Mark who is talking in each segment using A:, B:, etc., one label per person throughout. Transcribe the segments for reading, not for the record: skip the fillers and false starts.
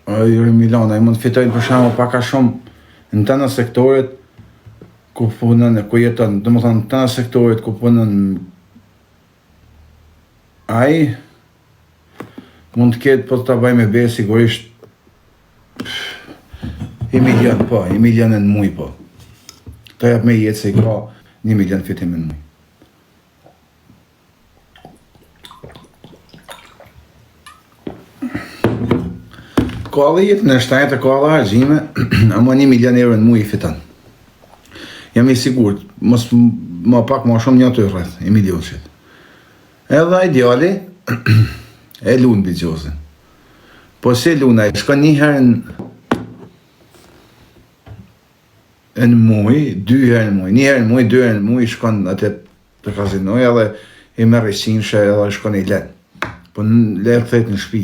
A: Juri Milana, i mund të fitojnë për shembull pak a shumë në të në sektorit ku punën, ku jeton, do më thonë, të në sektorit ku punën ai, mund të ketë, po të bëj me be, sigurisht, 1 milion, po, 1 milion në muj, po. Të jap me jetë se i ka 1 milion fitim në muj. Ka dhe jetë në shtetë, ka dhe hargjime, ama 1 milion euro në muj i fiton. Jam i sigurt, mos ma pak ma shumë një të rreth, 1 milion qëtë. Edhe ideali, e lunë bigjozën. Po se luna, shka njëherë në muj, 2 herë në muj, 1 herë në muj, 2 herë në muj, shkon atë të kazinoj, edhe i merë i sinshe, edhe shkon i lenë. Po le këthejt në shpi.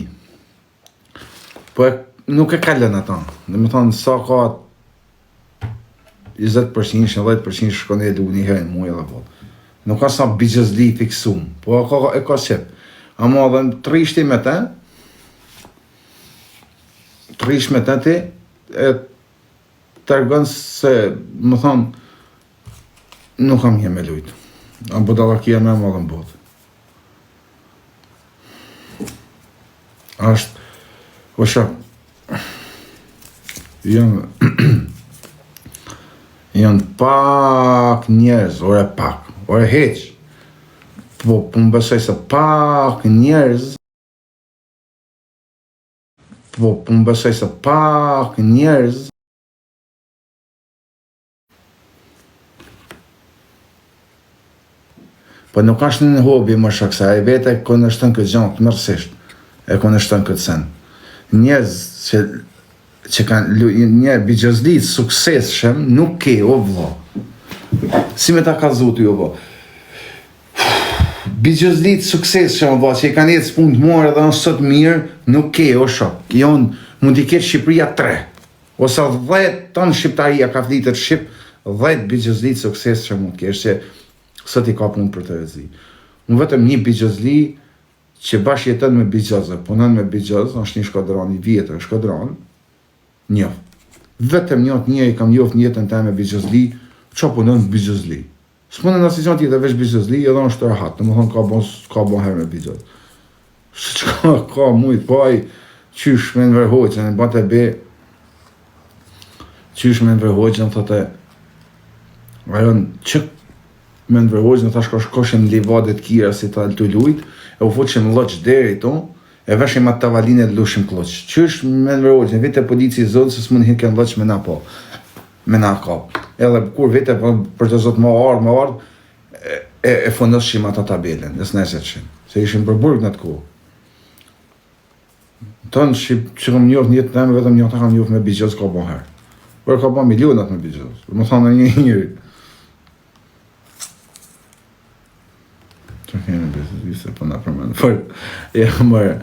A: Po nuk e kalën ata. Dhe me thonë, sa ka 20%, 10% shkon e lu 1 herë në muj, edhe po. Nuk ka sa bigjozli fiksum, po e ka qep. Ama dhe në trishti me te, ti, e tërgën se, më thonë, nuk kam një me lujtë. A budalakia me më dhe në botë. Ashtë, o shak, janë pak njerëz, ore pak, ore heq, po më besoj se pak njerëz, po nuk ashtë në hobi më shak, se a i vete e konështën këtë gjanë të mërësisht, e konështën këtë sen. Njerëz që kanë një bigjozlit suksesshëm, nuk ke, o vlo. Si me ta ka zuti, o vlo. Bigjozlit suksesshëm, o vlo, që i kanë jetë s'pun të morë edhe në sot mirë, nuk ke, o shok. Mund t'i ketë Shqipëria 3. Ose 10 tonë Shqiptaria ka flitet Shqip, 10 bigjozlit suksesshëm mund t'kesh që sot i ka punë për të rezi. Unë vetëm një bigjozli që bashkë jetën me bigjozë, punon me bigjozë, është një shkodron, i vjetër shkodron, njof. Vetëm një i kam njof një jetën ta me bigjozli, që punon me bigjozli. S'punon në asisjon tjetë veç bigjozli, edhe është të rahat, në më thonë ka bon herë me bigjozë. Që ka mujtë, po aj, qysh me në vërhoqën, në bate be, qysh me në vërhoqën, thote, ajon, që me në vërhoqën, thash ka shkoshem livadet kira si ta të lujt, e u foqem loq deri to, e veshim atë tavalin e lushim kloq. Qysh me në vërhoqën, vete polici zonë, se s'mund hirken loq me na po, me na ka. Edhe kur vete për të zotë ma ardh, e fundoshim ato tabelen, e s'neset shin, se ishim për burg në të kohë. Tonë që kam njoft një jetë të temë, vetëm një ta kam njoft me bigjozë ka bon herë. Por ka bon milionat me bigjozë, më thonë një njëri. Që kemi bigjozli, se po na përmenë. Por, mërë,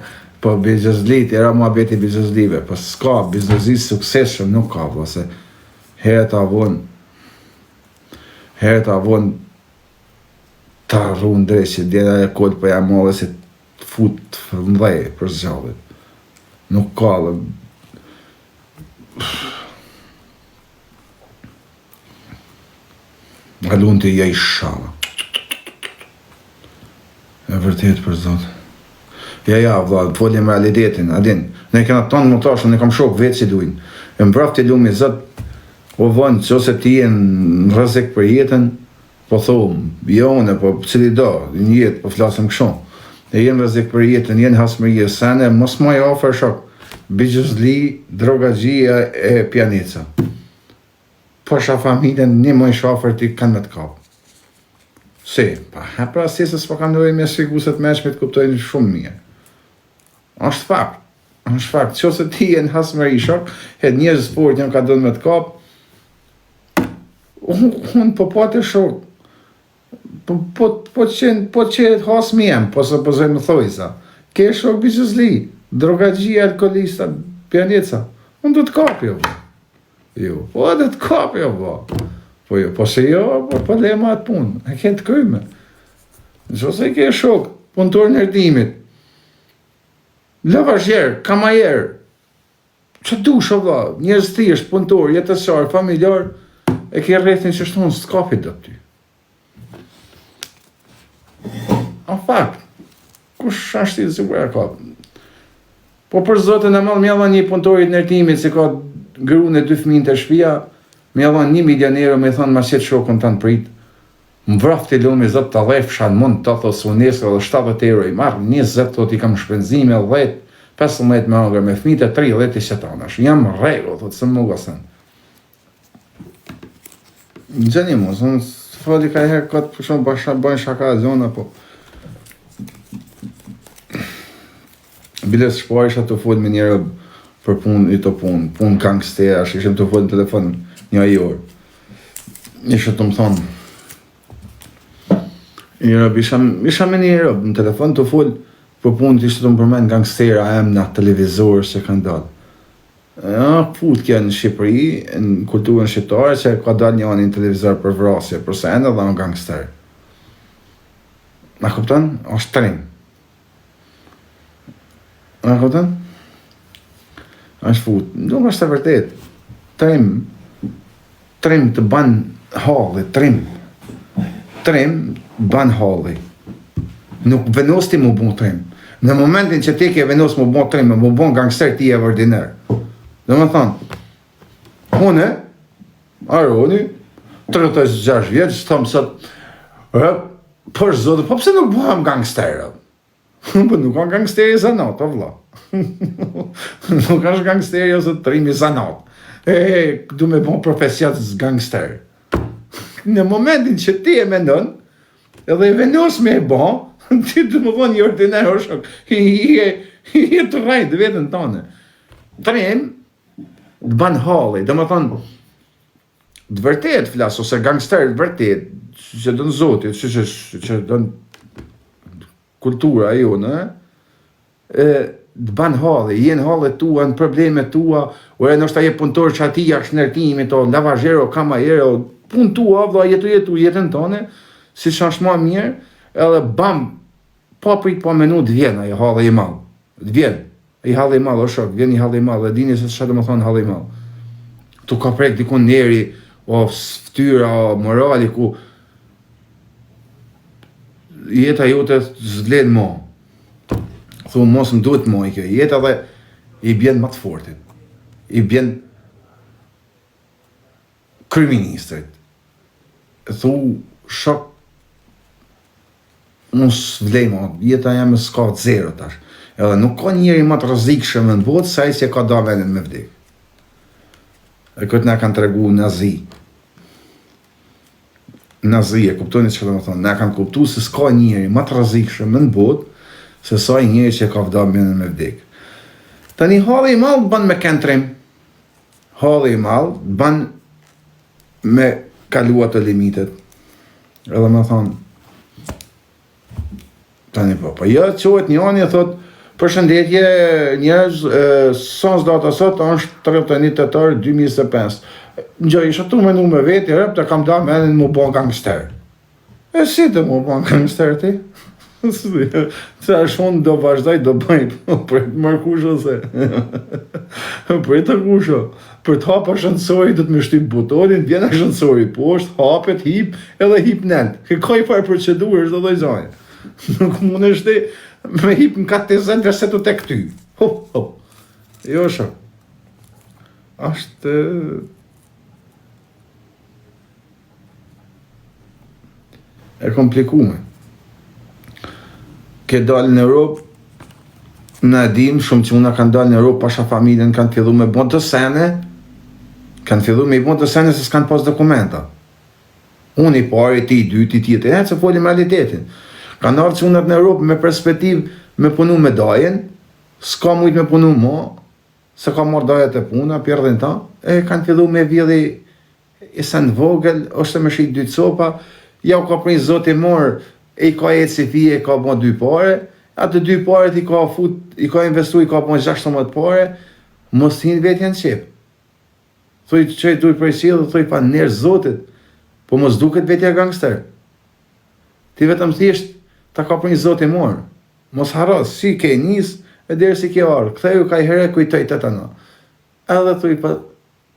A: po bigjozlit, era mua beti bigjozlive, po s'ka, bigjozli sukseshëm nuk ka, po se herët avon ta rrunë drejt që djeda e kodë për jam edhe si të fut mdhej për zgjallit. Nuk ka dhe... Galun të ja i shala. E vërtet për zotë. Ja, vla, folim realitetin, adin. Ne kena tonë më tashë, ne kam shok vetë që dujnë. E mbraf të lumi zotë, o vënë, që ose ti e në rëzik për jetën, po thomë, jone, po cili do, një jetë, po flasëm këshon. E jenë rëzik për jetën, jenë hasmërje, sene, mos maj afer shok. Bigjozli, drogagjia e pjanica. Po shë familjen, një mëj shafer ti kanë me të kapë. Si, pra si se s'po kanë dojë me shriku se të meqme të kuptojnë shumë mirë. Ashtë fakt, që ose ti e në hasmëri shok, hetë njëzë sport një ka dojnë me të kapë, unë po pate shok, po qenë hasmë jem, po se po zëjmë thojsa. Ke shok bigjozli, drogagjia, alkoholista, pjanica, unë do të kapë jo. Jo, po do të kapë jo, po se jo, po le ma atë punë, e kënë të kryme. Nëse se ke shok, punëtor në erdimit, lavazher, kamajer, Që dush, valla, njerëz thjesht, punëtor, jetësar, familjar, e ke rrethin që shtonë s'kapit dhe ty. A fakt, kush ashtë të sigur e ka? Po për Zotin e madh, mjalla një punëtorit në ndërtimit që ka gruan e 2 fëmijë të shtëpia, mjalla 1 milioner me thonë ma qetë shokun tanë prit. Më vrafti lumi Zot të dhefshan mund të thos unesë dhe 70 euro i marrë, 20 thot i kam shpenzime, 10, 15 me angër me fëmijët e 30 i shetanash. Jam rregull, thot se më gësën. Gjeni mu, së fali ka herë këtë për shumë bëjnë shaka e zona, po. Biles shpar isha të folë me njerë për punë, i të punë gangstera, ishëm të folë në telefon një orë. Ishë të më thonë, isha me një rëbë në telefon të folë për punë të ishte të më përmenë gangstera emna televizorë që kanë dalë. Put kja në Shqipëri, në kulturën shqiptare, që ka dalë një anë në televizor për vrasje, përse enda dhe në gangster. Na kupton? Është trim. Na kupton? Është fut. Nuk është e vërtet. Trim të ban halli, trim ban halli. Nuk venos ti mu bon trim. Në momentin që ti ke venos mu bon trim, mu bon gangster, ti e vërdiner. Dhe më thonë, une, Aroni, 36 vjetë, që thëmë sot, për zotë, po pëse nuk bëhem gangsterë? Po nuk kanë gangsteri zanat, o vla. Nuk është gangsteri ose trimi zanat. Du me bon profesiatës gangsterë. Në momentin që ti e mendon, edhe e venos me e bon, ti du më bon një ordiner o shok, i të rajtë vetën tonë. Trim, të ban halli, dhe më thonë, të vërtet flasë, ose gangster të vërtet, që dënë zotit, që dënë kultura e jo, të ban halli, jenë halli tua, në problemet tua, o e nështë ta je punëtor që ati jashtë nërtimit, o lavazhero, kamajero, punë tua, vla jetu jetën tonë, si që është ma mirë, edhe bam, pa prit pa minut vjen ajo halli i madh. Vjen. I halli i madh o shok, vjen i halli i madh, e dini se çfarë do të thonë halli i madh. Tu ka prek dikun njeri, o fytyra, o morali ku jeta jote zglen mo. Thu mos më duhet mo i kjo. Jeta dhe i bjen më të fortit. I bjen kryeministrit. Thu shok mos vlej mo, jeta jam s'ka zero tash. Edhe nuk ka njeri më të rrezikshëm në botë sa ai që ka dalë vendin me vdek. E këtë na kanë tregu nazi. Nazi, e kuptoni çfarë do të thonë? Na kanë kuptuar se s'ka njeri më të rrezikshëm në botë se sa ai njeri që ka vdekë vendin me vdek. Tani halli i madh bën me kentrim. Halli i madh bën me kaluar të limitet. Edhe më thonë, tani po jo qohet një anë e thot, përshëndetje njerëz, sons data sot është 31 tetor 2025. Gjë isha tu menu me veti, të kam da menin mu bon gangster. E si të mu bon gangster ti? Se a shumë do vazhdoj, do bëjnë, për të mërkush ose. Për të kusho. Për të hapa shëndësori, do të më shtyp butonin, vjena shëndësori poshtë, hapet, hip, edhe hip nën. Ka i farë procedurë, është do dojzojnë. Nuk mund është me hip në 40 se të tek ty. Hop. Jo shë. Ashtë... e komplikume. Ke dalë në Europë, në edhim, shumë që una kanë dalë në Europë, pasha familjen kanë fillu me bon të sene, kanë fillu me i bon të sene se s'kanë pas dokumenta. Unë i pari, ti i dyti, ti i tjetë, se folim realitetin. Kanë ardhë që unat në Europë me perspektiv me punu me dajen, s'ka mujt me punu mo, se ka marrë dajet e puna, pjerdhin ta, e kanë fillu me vjedhi i sen vogël, është me shit 2 copa, ja u ka prej zoti morë, e i ka e si fije, i ka bon 2 pare, atë 2 pare i ka fut, i ka investu, i ka bon 16 pare, mos t'hin vetë janë qep. Thuj që i duj prej silë, thuj pa nërë zotit, po mos duket vetja gangster. Ti vetëm thjesht, ta ka prej zoti morë. Mos haros, si ke njës, e derë si ke arë, këtheju ka i here kujtoj të të në. Edhe thuj pa,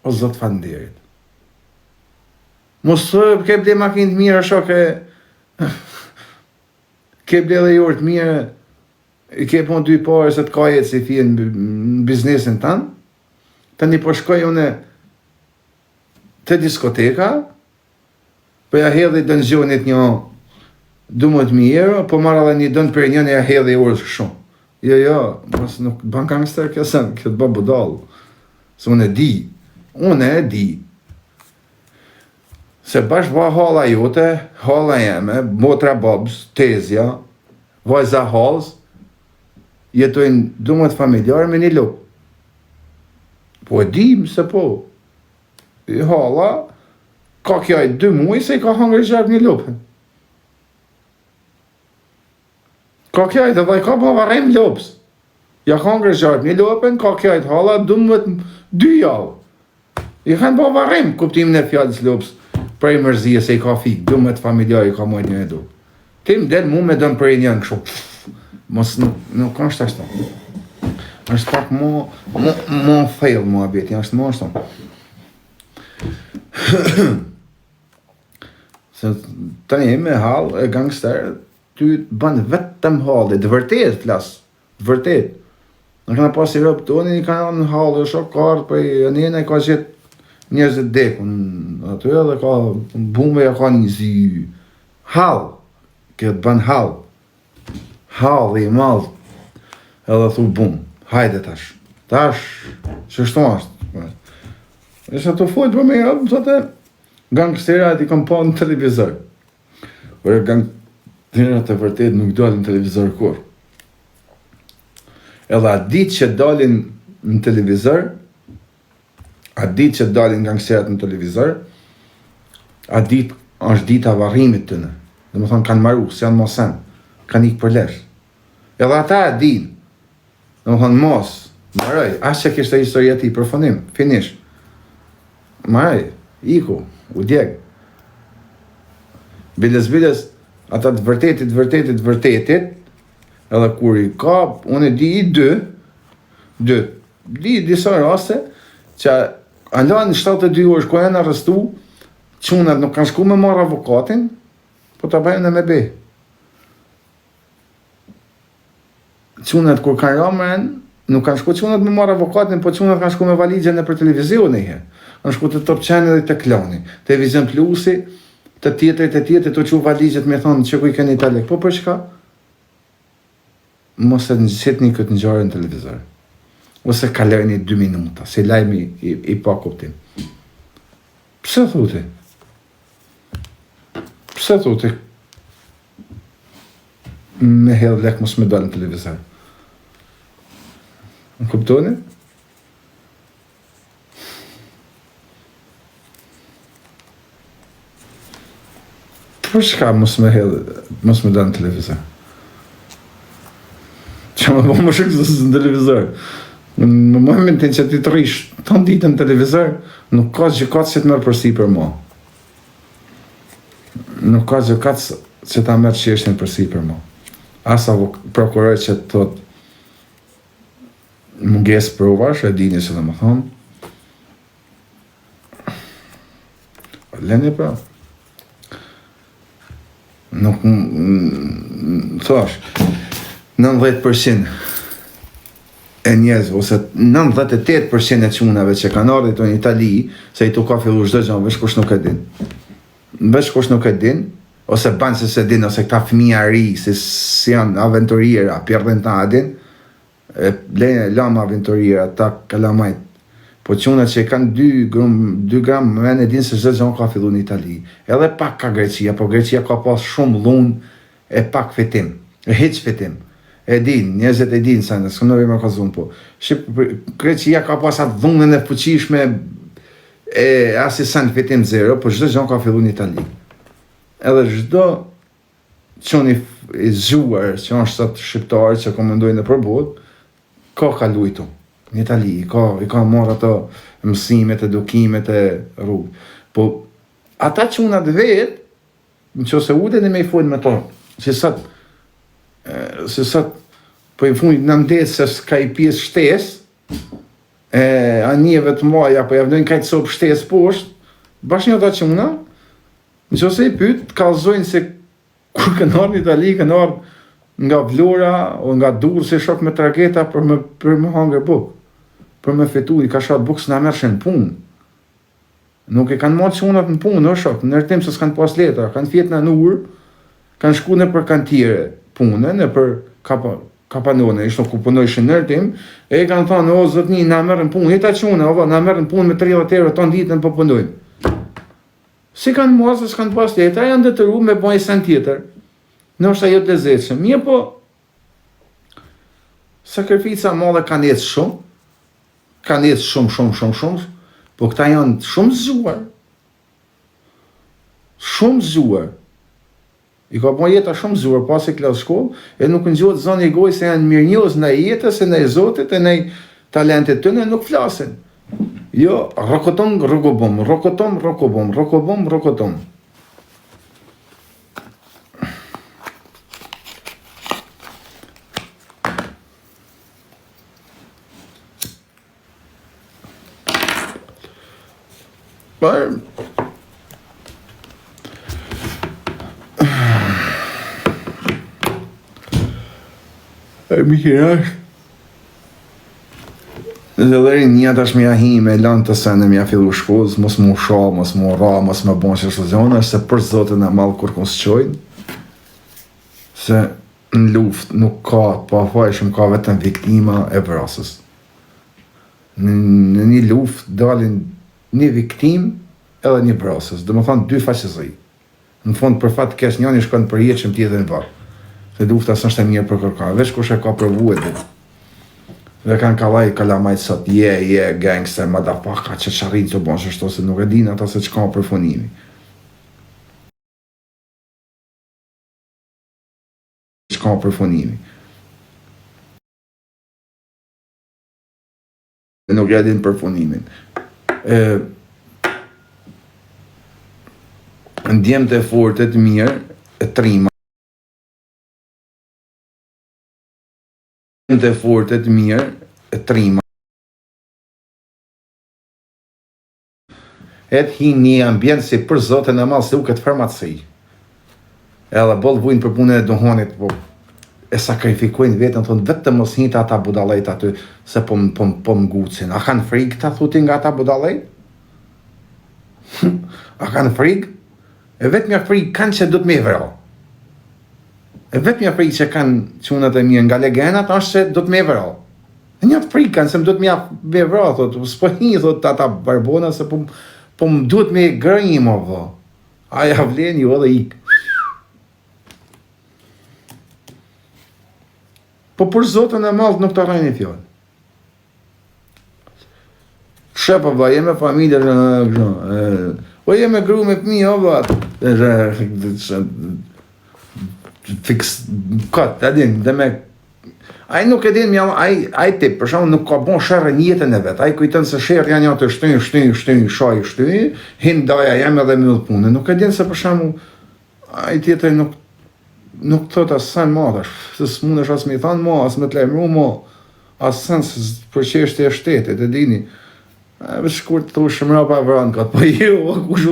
A: o Zot falënderit. Mos thë, ke ble makinë të mira, shoke, ke ble dhe jorë të mira, i ke pun 2 pare se të kajet si fije në biznesin tanë, tani po shkoj une të diskoteka, po ja hedhi dënëzionit një 12.000 euro, po marrë edhe një dënë për njën e ja hedhi orës shumë. Jo, mos nuk ban gangster kjo sen, kjo të bë budallë. Se unë e di. Se bash va hala jote, hala jeme, motra babs, tezja, vajza halës, jetojnë 12 familjarë me një lup. Po e dim se po. I hala, ka kjaj 2 muaj se i ka hangre gjerë një lupën. Ka kjaj dhe i ka po varem lupës. Ja hangre gjerë një lupën, ka kjaj hala 2 javë. I kanë po varem kuptimin e fjallës lupës. Prej mërzije se i ka fik, 12 familjarë i ka mojt një edu. Tim del mu me dëmë prej njën këshu. Mos nuk është ashtu. është pak mo fail mua beti, është mo ashtu. Se tani me hall e gangster, ty bën vetëm halli, të vërtet flas, vërtet. Në kanë pas i rëpë toni, i kanë në hall, e shokartë, për e njëna i ka gjithë njerëzit dekun, aty edhe ka bumbe, ja ka një zy. Hall, këtë bën hall. Hall i madh, edhe thu bum, hajde tash. Që shto ashtë. Isha të fojt për me jabë, thote, gangsterat i kam pa në televizor. Por gangsterat e vërtet nuk dalin në televizor kur. Edhe a ditë që dalin në televizor, a ditë që dalin gangsterat në televizor, a ditë është dita varrimit të në. Dhe më thonë kanë maru, se janë mosen, kanë ikë për lesh. Edhe ata e din, dhe më thonë mos, maroj, asë që kishtë e historia ti, përfonim, finish. Maroj, iku, u djeg. Biles, ata të vërtetit, edhe kur i ka, unë e di i disa raste, që alan 72 orë shko e në arrestu, qunat nuk kanë shku me marrë avokatin, po të bajnë me be. Qunat kur kanë ramën, nuk kanë shku qunat me marrë avokatin, po qunat kanë shku me valigjen e për televizion e he. Kanë shku të Top Channel dhe të Kloni, Televizion Plusi, të tjetër, të që valigjet me thonë që ku i keni talek. Po për çka? Mos e nëzitni këtë ngjarje në televizor. Ose kalojni 2 minuta, se lajmi i pa kuptim. Pse thote? Me hedh lek mos me dalë në televizor. Në kuptoni? Për shka mos me dalë në televizor? Që më po më shukë në televizor. Në momentin që ti të rish të ditë në televizor, nuk ka gjykat që të mërë përsi për mua. Nuk ka gjykat që ta mërë qeshtin përsi për mua. Asa prokuror që të thot munges provash, e dini që dhe më thonë. Leni pra. Nuk thash 90% e njerëzve, ose 98% e qunave që kanë ardhur në Itali, se i tu ka fillu çdo gjë, veç kush nuk e din. Ose banë se se din, ose këta fëmija ri, si janë aventuriera, pjerdhen ta adin, lama aventuriera, ta kalamajt. Po qunat që kanë 2 gram, me në din se çdo gjë ka fillu në Itali. Edhe pak ka Greqia, po Greqia ka pas shumë dhunë e pak fitim, e hiç fitim. E din, njerëzit e din sa s'kam nevojë me kazun po. Greqia ka pas atë dhunën e fuqishme e as i san fitim 0, po çdo gjë ka filluar në Itali. Edhe çdo çuni i zgjuar, që është sot shqiptar që komandojnë në përbot, ka kaluar në Itali, i ka marrë ato mësimet, edukimet e rrugë. Po ata çunat vet, nëse uten me i fol me to, që sot po i fundi në ndetë se s'ka i pjesë shtes, anjeve të maja, apo javdojnë kajtë sopë shtesë poshtë, bashkë një ta quna, në që se i pytë, kalzojnë se kur kënë ardhë në Itali, kënë ardhë nga Vlora, o nga Durrës se shok me trageta për me hangër bukë, për me fitu, i ka shatë bukë së në mërshën punë. Nuk e kanë marrë qunat në punë, në shok, në rëtim se s'kanë pas letra, kanë fjetë në nurë, kanë shku në për kantire punë, në për kapanone, ishtë në ku punojshë në rëtim, e kanë thonë, o zotni, na merën punë, hita qune, na merën punë me 30 euro ton ditën po punojnë. Si kanë marrë se s'kanë pas letra, janë detyru me bëjë sen tjetër. Në është ajo të lezetshëm. Mirë po, sakrifica madhe kanë jetë shumë, po këta janë shumë zgjuar. Shumë zgjuar. I ka bëjë jeta shumë zgjuar pas e klasë shkollë, e nuk në gjotë zonë i gojë se janë mirënjohës në jetës, e në zotit, e në talentet të në nuk flasin. Jo, rokotom, rokobom, rokotom, rokobom, rokobom, rokotom. Mikirash dhe dheri një tash mja hi me lanë të sene mja fillu shkollës, mos mu sha, mos mu ra, mos me bon që është zonë, është se për zotën e malë kur kënë së qojnë, se në luft nuk ka, pa fajshëm ka vetëm viktima e vrasës. Në një luft dalin një viktim edhe një vrasës, dhe më thonë dy faqësëj. Në fund për fatë kesh njani shkon për jeqëm tjetër në varë. Se lufta s'është e mirë për kërka, veç kush e ka provu e dit. Dhe kanë kalamajt sot, gangster, madafaka, që qarit që bon shështo, se nuk e din ata se që ka përfunimi. Që ka përfunimi. Nuk e din përfunimin. Ndjem të fortet mirë, e trima. Të fortet mirë, e trima. E të hi një ambjent si për zotën e malë se u këtë farmaci. Edhe bolë vujnë për punën e duhonit, po e sakrifikojnë vetën, thonë vetë të mos njëta ata budalejt aty, se po më gucin. A kanë frikë ta thutin nga ata budalejt? A kanë frikë? E vetë mja frikë kanë që du të me vërë. E vetë mja frikë që kanë qunat e mirë nga legendat, është se do të me vëra. E një frikë kanë se më do të me vëra, thotë, s'po një, thotë, ata barbona, se po më duhet me gërënjim, o vë. Aja vlen, jo dhe ikë. Po për zotën e maltë nuk të rajnë i fjallë. Shëpa, vë, jeme familje, o jeme gru me pëmi, o vë, fix cut, adin, dhe me ai nuk e din ai tip, për shkakun nuk ka bon sherrë në jetën e vet. Ai kujton se sherrë janë ato shtyn, shoj, hin doja jam edhe mbyll punën. Nuk e din se për shkakun ai tjetër nuk thot as sa madhash, se s'mundesh as me thënë mo, as me të lajmëru mo, as sens për çështje e shtetit, e dini. Veç kur të thush mrapa vran kat, po jo, kush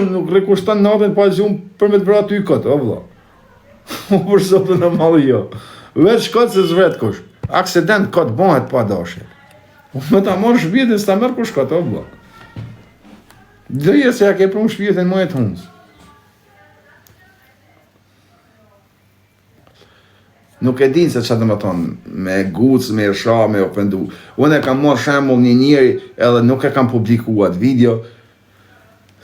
A: nuk rekushton natën pa gjum për me të vrar ty kot, o vëlla. Për zotën e malë jo. Veç këtë se zvret kush. Aksident këtë bëhet pa dashje. Me ta marrë shpjetin, s'ta merë kush këtë, o bla. Dhe se ja ke prunë shpjetin më e të hunës. Nuk e din se që të më thonë, me guc, me sha, me ofendu. Unë e kam marrë shembull një njeri, edhe nuk e kam publikuat video,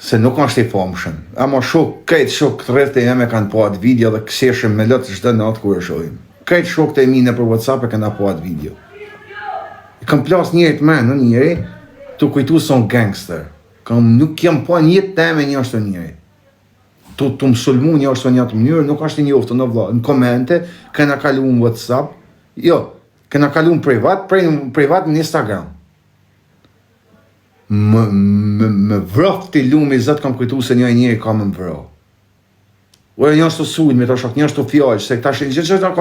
A: se nuk është i famshëm. Ama këtë shok të rreth e jeme kanë po atë video dhe këseshëm me lotë çdo natë kur e shohim. Këtë shok të e mine për WhatsApp e kanë po atë video. I kam plas njerit me në njeri të kujtu son gangster. Nuk jam po një jetë teme një është të njeri. Të mësulmu një është të një të mënyrë, nuk është i njoftë në vla. Në komente, këna kalu në WhatsApp, jo, këna kalu në privat në Instagram. Më vraf të lumi, zëtë kam kujtu se një njëri ka më vraf. Ure një është të sulë, me të shok, një është të fjallë, se këta shenë gjithë që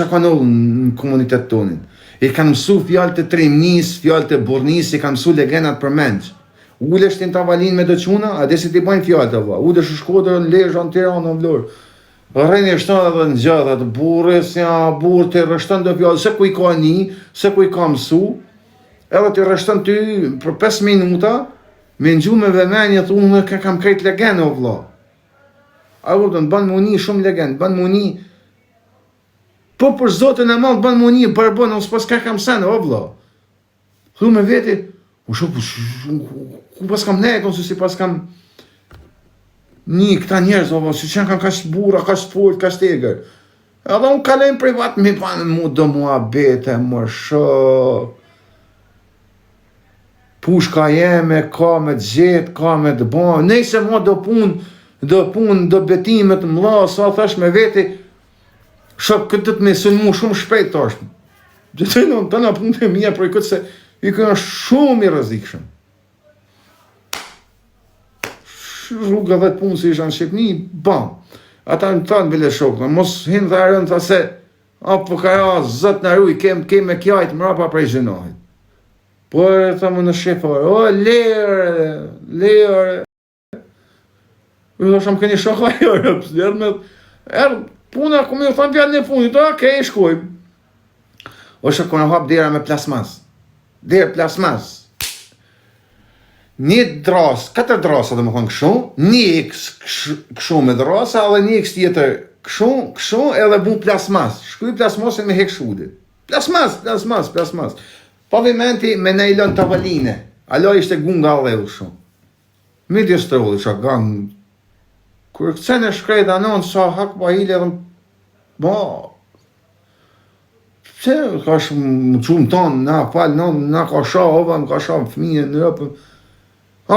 A: ka nullë, në komunitet tonin. I kanë mësu fjallë të trimnis, fjallë të burnis, i kanë mësu legendat për mendë. Ulesh të në Tavalin me do quna, a desi ti bajnë fjallë të va. Ulesh u Shkodër, në Lezhë, në Tiranë, në Vlorë. Rreni shtonë edhe në gjëdhat, burës, ja, burë të rështën do fjallë, se ku i ka një, se ku i ka mësu, edhe të rështën ty për 5 minuta, me në gjumë me vemenjët, unë kam krejt legendë, o vla. A vërdën, banë muni shumë legendë, banë muni, po për zotën e malë, banë muni, bërë ose pas ka kam senë, o vla. Thu me veti, u shumë, ku pas kam nejtë, ose si pas kam një këta njerëz, o vla, si që kanë kash bura, kash fort, kash tegër. Edhe unë kalem privat, mi panë mu do mua bete, më shok. Pushka jeme, ka me të gjetë, ka me të banë, nejse ma do punë, do betimet mëla, sa thash me veti, shok këtë të me sulmu shumë shpejt tash. Dhe të në punë të mija për i këtë se i kënë shumë i rëzikshëm. Rruga dhe të punë si isha në Shqipni, bam. Ata në tanë bile shokë, mos hinë dhe arën të se, apo ka ja, zëtë në ruj, kem me kjajtë mrapa prej zhënohit. Po e thamë në shqipar, o, lere. U dhe shumë këni shoka jërë, puna, ku mi u thamë pjallë një punit, okej, shkojmë. O shë kënë hapë dera me plasmas. Dera plasmas. Një dras, 4 drasa dhe më thonë këshu, një këshu me drasa, edhe një tjetër këshu, edhe bu plasmas. Shkuj plasmasin me hek shudit. Plasmas. Pavimenti me nejlon Tavaline. Alo ishte gunga alleu shumë. Midje strolli, që gangë. Kër këcen e shkrejt anon, sa hak pa hile edhe ba. Pse ka shumë qumë tonë, na falë, na ka sha ova, ka sha fëmije në rëpë.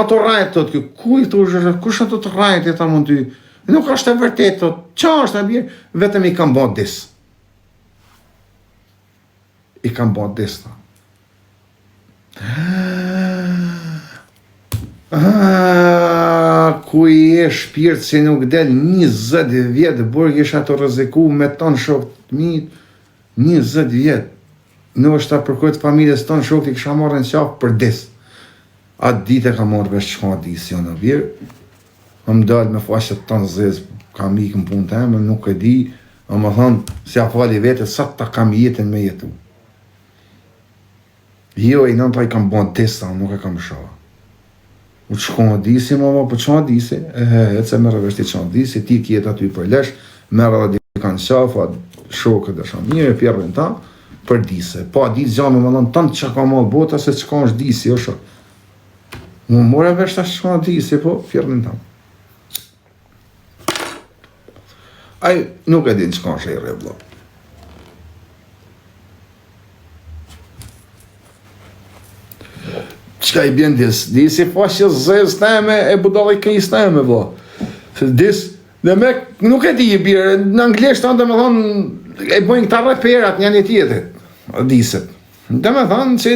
A: Ato rajtë të të kuj të ushë, kush ato të rajtë e ta mund ty? Nuk është e vërtet të qa është e bjerë, vetëm i kam bërë dis. I kam bërë dis ta. Ku i e shpirt si nuk del 20 vjetë burg isha të rëziku me tonë shok të mitë 20 vjetë. Në është ta përkojt familjes tonë shok të kësha marrë në qafë për dis. Atë dite ka marrë vesh që ka disë jo në virë. Më dalë me faqet tonë zezë, kam ikë në punë të emë, nuk e di. Më thonë, si a fali vete, sa ta kam jetën me jetu. Jo, i nënta i kam bon testa, nuk e kam shoha. U që ka disi, mama, po që disi? E ce mërë veshti që disi, ti kjetë aty për lesh, mërë dhe di kanë shafa, shokët dhe shumë. Njëre pjerën ta, për dise. Pa, ditë gjame më nënë tanë që ka malë bota, se që ka është disi, o shok. Më mërë veshta që ka disi, po, pjerën ta. Aj, nuk e din që ka është e reblo. Qka i bjen disi faqë zezë teme e budalë i këjës teme, vla. Dhe me, nuk e di i bjerë, në anglisht të me thonë, e bojnë këta reperat një një tjetët, diset. Dhe me thonë që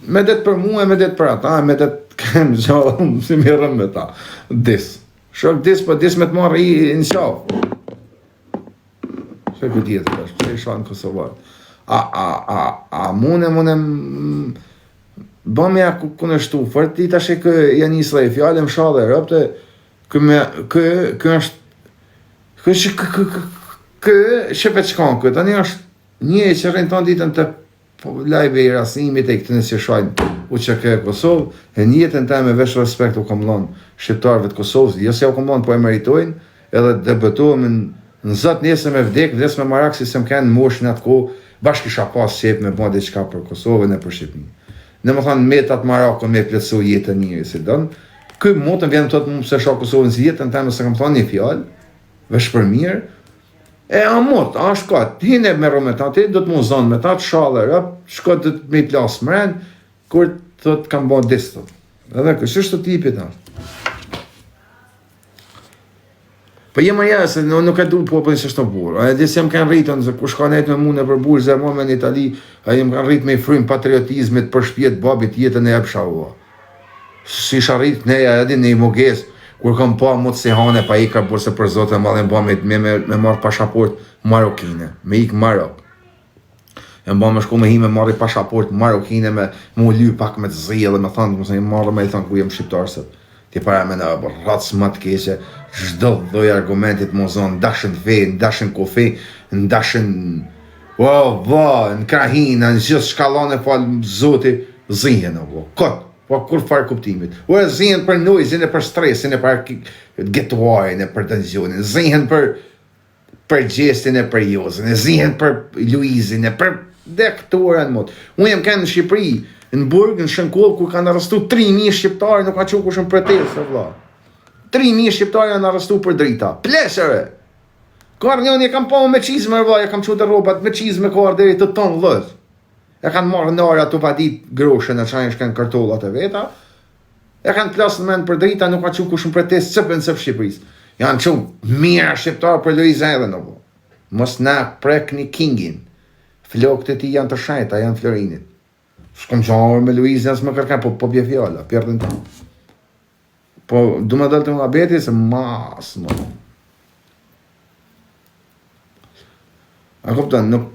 A: me det për mu e me det për ata, me det kemë gjallë, si mirëm me ta, Shok për me të marrë i në qafë. Që e për tjetët, që e shanë Kosovar. A mune, bëmja kënë shtu, fërë ti tash e kë janë një slej, fjallë më shallë e rëpte, kë është, kë shepet qkanë këtë, tani është një e që rrinë tonë ditën të lajve i rasimit e këtë nësë shajnë u që ke Kosovë, e njëtën të me vesh respekt u kam lonë shqiptarëve të Kosovës, jo se u kam lonë po e meritojnë, edhe debetohem në zëtë njëse me vdek, vdes me marak si se më kenë moshën atë ko, bashkë isha pas qep me bëndi qka për Kosovën e për Shqipni. Në më thonë metat Maroko me pletësu jetën njëri si dënë. Këj motën vjenë të të më se shak Kosovën si jetën të me se kam thonë një fjallë, vesh për mirë. E a motë, a shkat, hine me ro me ta, ti do të mu zonë me ta, të shalë e rëpë, shkat të me i plasë mrenë, kur të të kam bënë distët. Edhe kështë është të tipit ashtë. Po jema se nuk e du popën që është të burë. E disë jem kanë rritën, se kush ka nejtë me mune për burë, zërmo me në Itali, a jem kanë rritë me i frymë patriotizmit për shpjet babit jetën e ebsha ua. Si isha rritë neja edhe në i moges, kur kam pa mu të sehane pa ika, burse për zote më dhe mba me marrë pashaport marokine, me ikë Marok. E mba me shku me hi me marri pashaport marokine me mu ly pak me të zhije dhe me thonë, mëse marrë me i thonë ku jem shqiptar se ti para me në rratës më të keqe, çdo lloj argumentit më zonë, ndashën fe, ndashën kofe, ndashën në krahina, në gjithë shkallon e falë zoti, zihen kot, po kur farë kuptimit. Zihen për noizin e për stresin e për getuarin e për tensionin, zihen për gjestin e për jozën, zihen për Luizin e për dektorën mod. Unë jem kanë në Shqipëri, në Burg, në Shënkoll, ku kanë arrestu 3.000 shqiptarë, nuk ka që kush në protestë, vlla. 3.000 shqiptarë janë arrestu për drita. Pleshere! Kar njën e kam pa me qizme, vlla, e kam qute robat me qizme kar deri të tonë vllës. E kanë marrë nara të vadit groshën e qajnë shkenë kartollat e veta. E kanë plasë në men për drita, nuk ka që kush në protestë cëpën cëpë Shqipëris. Janë që mira shqiptarë për Luiza edhe në vlla. Mos na prek një kingin. Flokët e ti janë të shajta, janë Florinit. S'kom qarë me Luizin, as më kërka, po bje fjalla, pjerdën ta. Po, du me dëllë të më abeti, se mas, më. A kupton, nuk...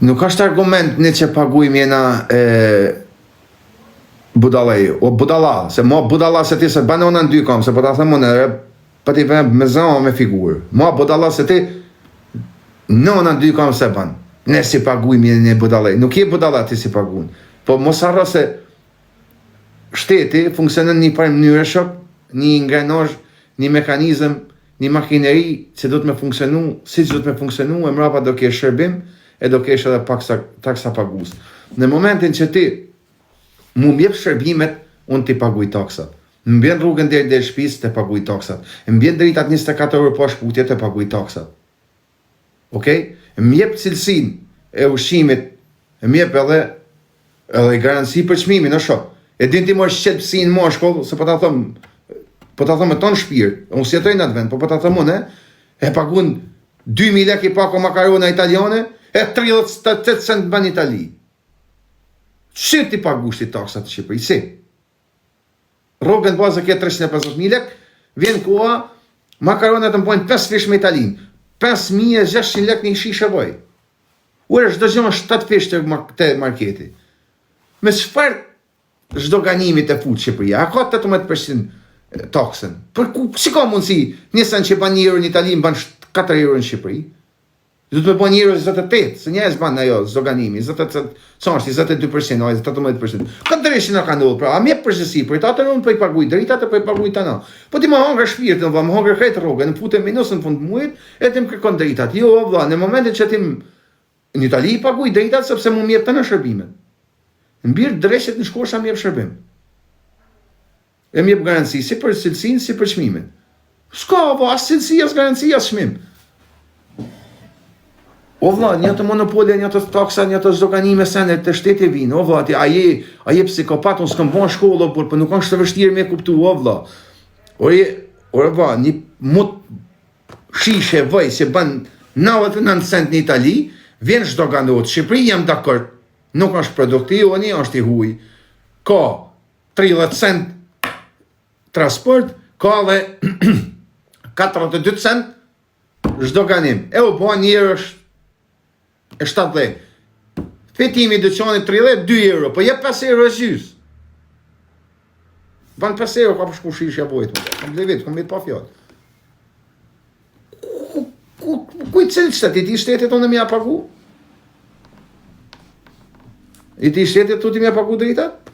A: Nuk është argument një që pagujmë jena budalej, o budala, se mo budala se ti se banë ona në dy kam, se po ta thëmë unë, pa ti vëmë me zëma me figurë. Mo budala se ti në ona në dy kam se banë. Ne si pagujmë një budalej. Nuk je budala ti si pagujmë. Po mos harro se shteti funksionon një par mënyrë shok, një ngrenazh, një mekanizëm, një makineri që do të me funksionu, si që do të me funksionu, e mrapa do ke shërbim, e do kesh edhe pak taksa pagus. Në momentin që ti mu mjep shërbimet, unë ti paguj taksat. Më bjen rrugën deri shtëpis, të paguj taksat. Më bjen dritat 24 euro po shputje, të paguj taksat. Okej? Më jep cilësin e ushqimit, më jep edhe garanci për çmimin, në shok. E din ti më shqetësin më shkollë, se po ta thëm me ton shpirt, unë si jetoj në atë vend, po ta thëm unë, e pagun 2.000 lek i pako makarona italiane, e 38 cent ban Itali. Që ti pagush ti taksat të Shqipëri? Si? Rrogën bazë ke 350.000 lek, vjen koha, makaronat të mbojnë 5 fish me Italin. 5.600 lek një shishe vaj. Ure, shdo gjëma 7 fish të marketi. Me çfarë çdo ganimi të fut Shqipëria? A ka 18% taksën? Për ku, si ka mundësi? Njësën që ban 1 euro në Italin, ban 4 euro në Shqipëri? Do të me po 1 euro 28, se njës ban ajo, zdo ganimi, 22%, 18%. Këtë dreshin në ka ndollë, pra, a mjep përgjësi, për të atër unë për i paguj dritat e për i paguj të na. Po ti më hongër shpirtin, më hongër krejtë rrugën, në putë minus në fund muajit, e ti më kërkon dritat. Jo, vla, në momentin që ti në Itali i paguj dritat, sepse mu mjep të në shërbimin. Në birë dreshet në shkosha mjep shërbim. E mjep garanci, si për cilësin, si për çmimin. S'ka, as cilësi, as garanci, as çmim. O vlla, një të monopole, një të taksa, një të zdoganime sene të shteti vinë, o vlla, a je psikopat, unë s'këm bon shkollë, por nuk kanë shtë vështirë me kuptu, o vlla. O vlla, një mut shishe vëj, që ban 99 cent në Itali, vjen zdoganot, Shqipëri jam dakord, nuk është produktiv, o një është i huj. Ka 30 cent transport, ka dhe 42 cent zdoganim. E u po njërë është e 7 lek. Fetimi dyqanit 30, 2 euro, po jep 5 euro e gjys. Ban 5 euro, ka për shku shishja bojt. Kam dhe vetë, kam vetë pa fjallë. Kujtë cilë qëtë, i ti shtetit unë me ja pagu? I ti shtetit tu ti me ja pagu dritat?